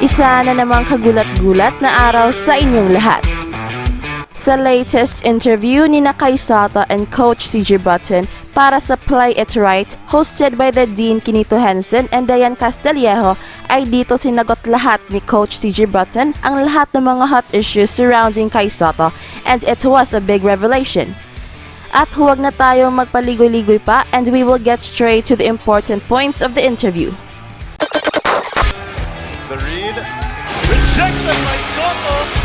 Isa na namang kagulat-gulat na araw sa inyong lahat. Sa latest interview ni Kay Sotto and Coach CJ Bruton para sa Play It Right, hosted by the Dean Quinito Henson and Diane Castillejo, ay dito sinagot lahat ni Coach CJ Bruton ang lahat ng mga hot issues surrounding Kay Sotto, and it was a big revelation. At huwag na tayong magpaligoy-ligoy pa, and we will get straight to the important points of the interview. The read, rejected by Sotto.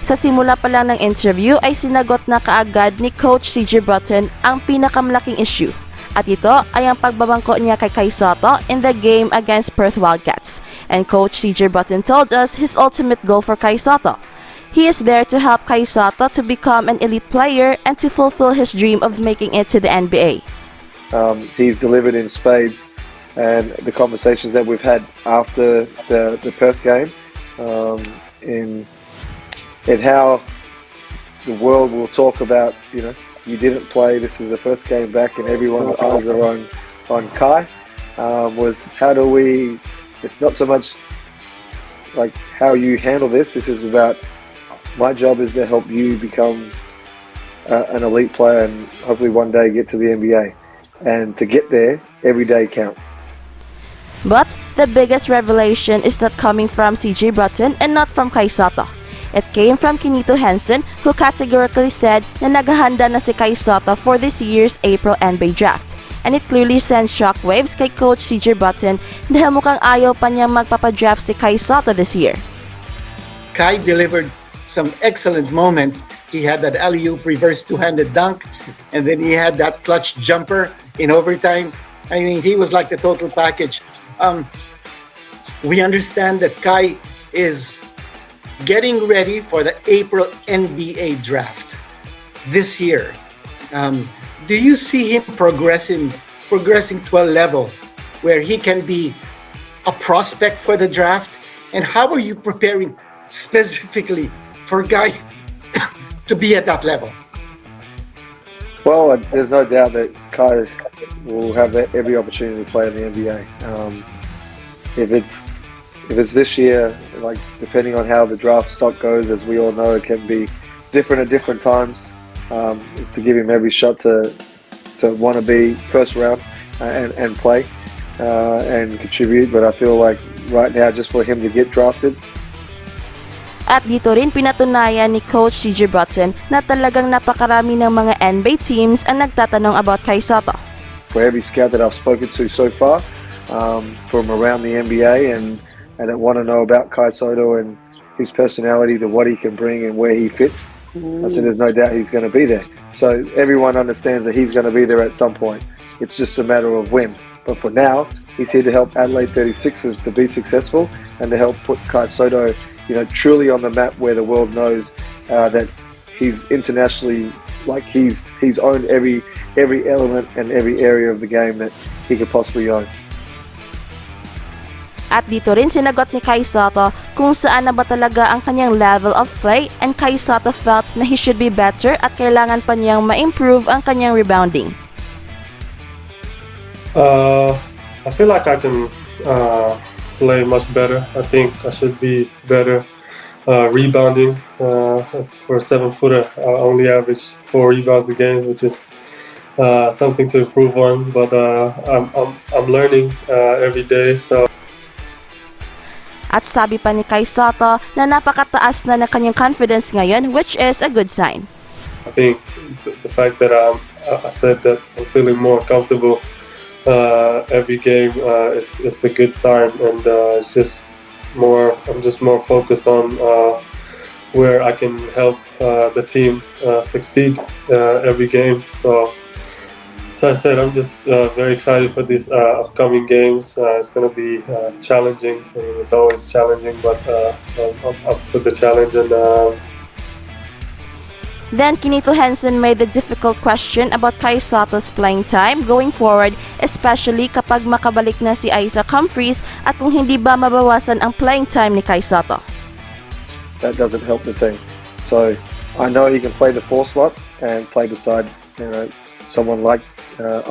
Sa simula pa lang ng interview ay sinagot na kaagad ni Coach CJ Bruton ang pinakamalaking issue. At ito ay ang pagbabangko niya kay Kay Sotto in the game against Perth Wildcats. And Coach CJ Bruton told us his ultimate goal for Kay Sotto. He is there to help Kay Sotto to become an elite player and to fulfill his dream of making it to the NBA. He's delivered in spades, and the conversations that we've had after the Perth game in how the world will talk about, you didn't play, this is the first game back and everyone's eyes are on Kai, was how do we, it's not so much like how you handle this is about, my job is to help you become an elite player and hopefully one day get to the NBA. And to get there, every day counts. But the biggest revelation is not coming from CJ Bruton and not from Kay Sotto. It came from Quinito Henson, who categorically said na naghahanda na si Kay Sotto for this year's April NBA draft. And it clearly sends shockwaves kay Coach CJ Bruton dahil mukhang ayaw pa niya magpapadraft si Kay Sotto this year. Kai delivered some excellent moments. He had that alley-oop reverse two-handed dunk, and then he had that clutch jumper in overtime. I mean, he was like the total package. We understand that Kai is getting ready for the April NBA draft this year. Do you see him progressing to a level where he can be a prospect for the draft? And how are you preparing specifically for Guy to be at that level? Well, there's no doubt that Kai will have every opportunity to play in the NBA. If it's this year, like depending on how the draft stock goes, as we all know, it can be different at different times. It's to give him every shot to want to be first round and play and contribute. But I feel like right now, just for him to get drafted. At dito rin pinatunayan ni Coach CJ Bruton na talagang napakarami ng mga NBA teams ang nagtatanong about Kay Sotto. For every scout that I've spoken to so far, from around the NBA and that want to know about Kay Sotto and his personality, to what he can bring and where he fits. I said there's no doubt he's going to be there. So everyone understands that he's going to be there at some point. It's just a matter of when. But for now, he's here to help Adelaide 36ers to be successful and to help put Kay Sotto, truly on the map where the world knows that he's internationally, like he's owned every element and every area of the game that he could possibly own. At dito rin sinagot ni Kay Sotto kung saan na ba talaga ang kanyang level of play, and Kay Sotto felt na he should be better at kailangan pa niyang ma-improve ang kanyang rebounding. I feel like I can play much better. I think I should be better rebounding. As for a 7-footer, I only average 4 rebounds a game, which is something to improve on. But I'm learning every day. So. At sabi pa ni Kay Sotto na napakataas na ng kanyang confidence ngayon, which is a good sign. I think the fact that I said that I'm feeling more comfortable every game it's a good sign, and it's just more. I'm just more focused on where I can help the team succeed every game. So I said, I'm just very excited for these upcoming games. It's going to be challenging. I mean, it's always challenging, but I'm up for the challenge. And Then Kinito Henson made the difficult question about Kai Sotto's playing time going forward, especially kapag makabalik na si Isaac Humphries at kung hindi ba mabawasan ang playing time ni Kai Sotto. That doesn't help the team. So I know he can play the 4 slot and play beside someone like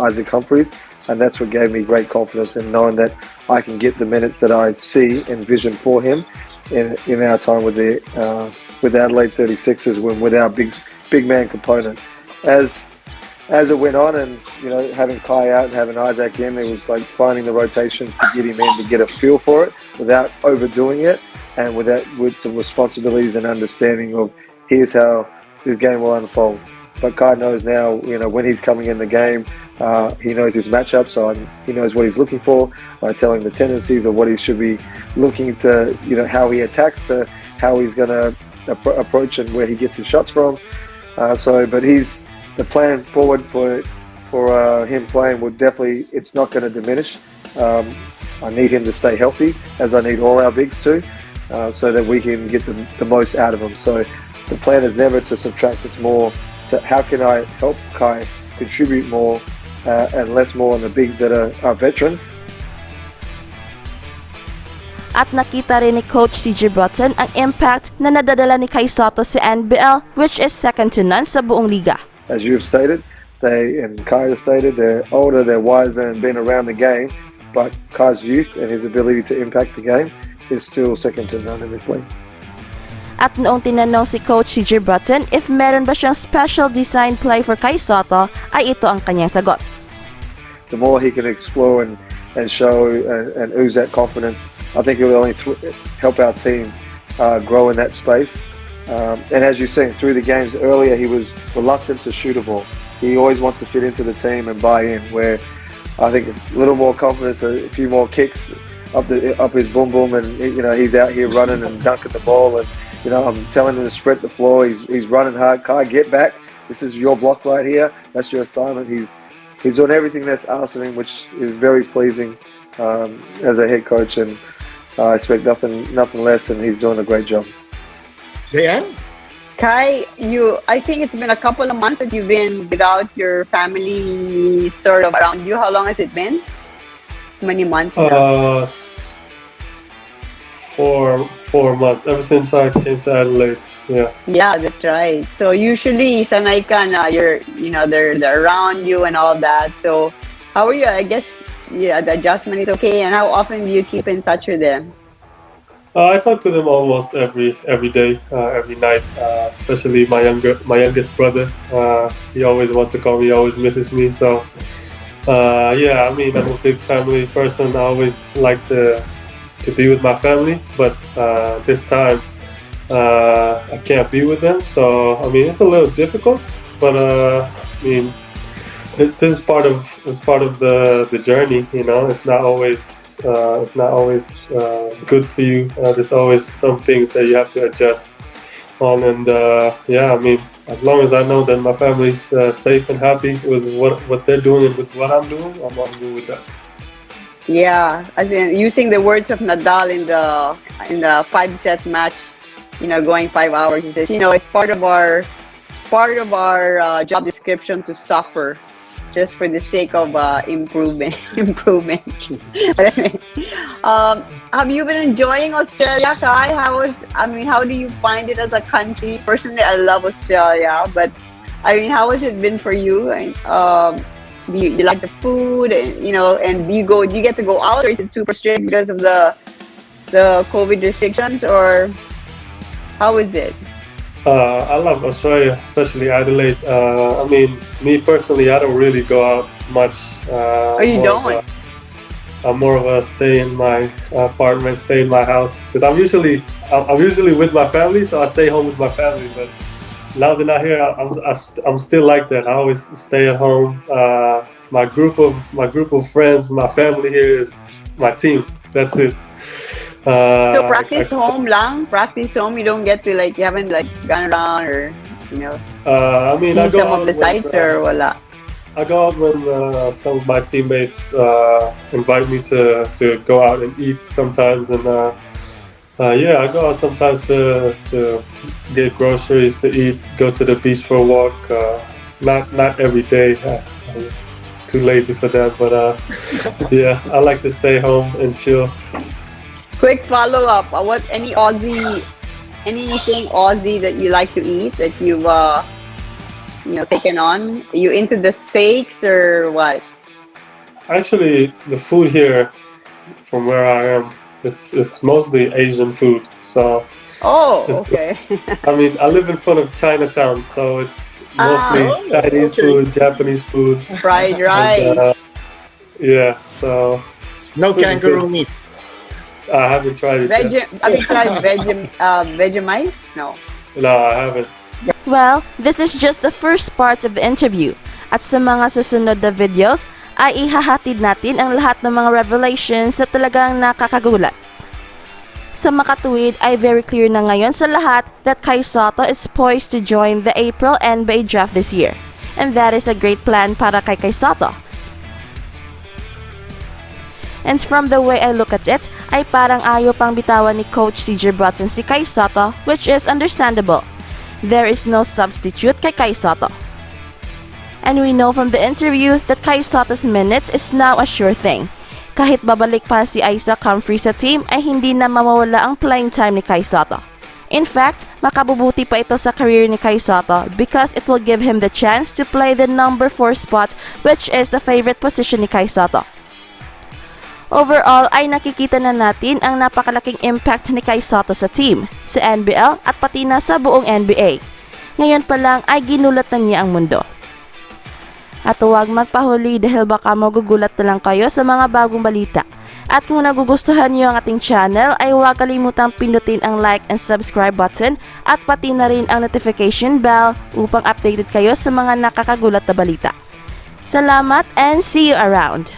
Isaac Humphries, and that's what gave me great confidence in knowing that I can get the minutes that I see and vision for him in our time with the Adelaide 36ers with our big man component. As it went on, and having Kai out and having Isaac in, it was like finding the rotations to get him in to get a feel for it without overdoing it, and with some responsibilities and understanding of here's how the game will unfold. But Kai knows now, when he's coming in the game, he knows his matchup, so he knows what he's looking for. I tell him the tendencies of what he should be looking to, how he attacks to how he's going to approach and where he gets his shots from. But the plan forward for him playing will definitely, it's not going to diminish. I need him to stay healthy, as I need all our bigs to, so that we can get the most out of him. So the plan is never to subtract, it's more to how can I help Kai contribute more and less more on the bigs that are veterans. At nakita rin ni Coach CJ Bruton ang impact na nadadala ni Kai Sotto sa NBL, which is second to none sa buong liga. As you've stated, and Kai has stated, they're older, they're wiser and been around the game, but Kai's youth and his ability to impact the game is still second to none in this league. At noong tinanong si Coach CJ Bruton if meron ba siyang special design play for Kai Sotto, ay ito ang kanyang sagot. The more he can explore and show and ooze that confidence, I think it will only help our team grow in that space. And as you've seen through the games earlier, he was reluctant to shoot a ball. He always wants to fit into the team and buy in, where I think a little more confidence, a few more kicks up his boom boom, and he's out here running and dunking the ball, and I'm telling him to spread the floor. He's running hard. Kai, get back. This is your block right here. That's your assignment. He's doing everything that's asked of him, which is very pleasing as a head coach, and I expect nothing less, and he's doing a great job. Diane? Kai, I think it's been a couple of months that you've been without your family sort of around you. How long has it been? How many months now? 4 months, ever since I came to Adelaide. Yeah, that's right. So usually sanay ka na they're around you and all that. So how are you? I guess the adjustment is okay. And how often do you keep in touch with them? I talk to them almost every day, every night. Especially my youngest brother. He always wants to call me. He always misses me. So I'm a big family person. I always like to be with my family, but this time I can't be with them. So it's a little difficult, but this is part of the journey. It's not always good for you. There's always some things that you have to adjust on, and as long as I know that my family's safe and happy with what they're doing and with what I'm doing, I'm good with that. Yeah, as in using the words of Nadal in the 5-set match, going 5 hours. He says, it's part of our job description to suffer, just for the sake of improvement. Have you been enjoying Australia, Kai? How do you find it as a country? Personally, I love Australia, but how has it been for you? Do you like the food, and do you get to go out, or is it super strict because of the COVID restrictions, or how is it? I love Australia, especially Adelaide. Me personally, I don't really go out much. You don't? I'm more of a stay in my apartment, stay in my house, because I'm usually with my family, so I stay home with my family. But now that I'm here, I'm still like that. I always stay at home. My group of friends, my family here is my team. That's it. So practice home lang. Practice home. You don't get to you haven't gone around or seen some of the sites or wala. I go out when some of my teammates invite me to go out and eat sometimes, and Yeah, I go out sometimes to get groceries, to eat, go to the beach for a walk. Not every day. I'm too lazy for that, but yeah, I like to stay home and chill. Quick follow up. What anything Aussie that you like to eat that you've taken on? Are you into the steaks or what? Actually, the food here, from where I am, it's mostly Asian food. So Oh, it's, okay. I mean, I live in front of Chinatown, so it's mostly Chinese food, Japanese food. Fried And, rice. yeah, so it's No pretty kangaroo good. meat. I haven't tried it yet. Have you tried Vegemite? No. No, I haven't. Well, this is just the first part of the interview. At sa mga susunod na videos, ay ihahatid natin ang lahat ng mga revelations na talagang nakakagulat. Sa makatuwid ay very clear na ngayon sa lahat that Kai Sotto is poised to join the April NBA draft this year. And that is a great plan para kay Kai Sotto. And from the way I look at it, ay parang ayaw pang bitawan ni Coach CJ Bruton si Kai Sotto, which is understandable. There is no substitute kay Kai Sotto. And we know from the interview that Kai Sotto's minutes is now a sure thing. Kahit babalik pa si Isaac Humphrey sa team ay hindi na mamawala ang playing time ni Kai Sotto. In fact, makabubuti pa ito sa career ni Kai Sotto because it will give him the chance to play the number 4 spot, which is the favorite position ni Kai Sotto. Overall ay nakikita na natin ang napakalaking impact ni Kai Sotto sa team, sa NBL at pati na sa buong NBA. Ngayon pa lang ay ginulat na niya ang mundo. At huwag magpahuli dahil baka magugulat na lang kayo sa mga bagong balita. At kung nagugustuhan niyo ang ating channel ay huwag kalimutang pindutin ang like and subscribe button at pati na rin ang notification bell upang updated kayo sa mga nakakagulat na balita. Salamat and see you around!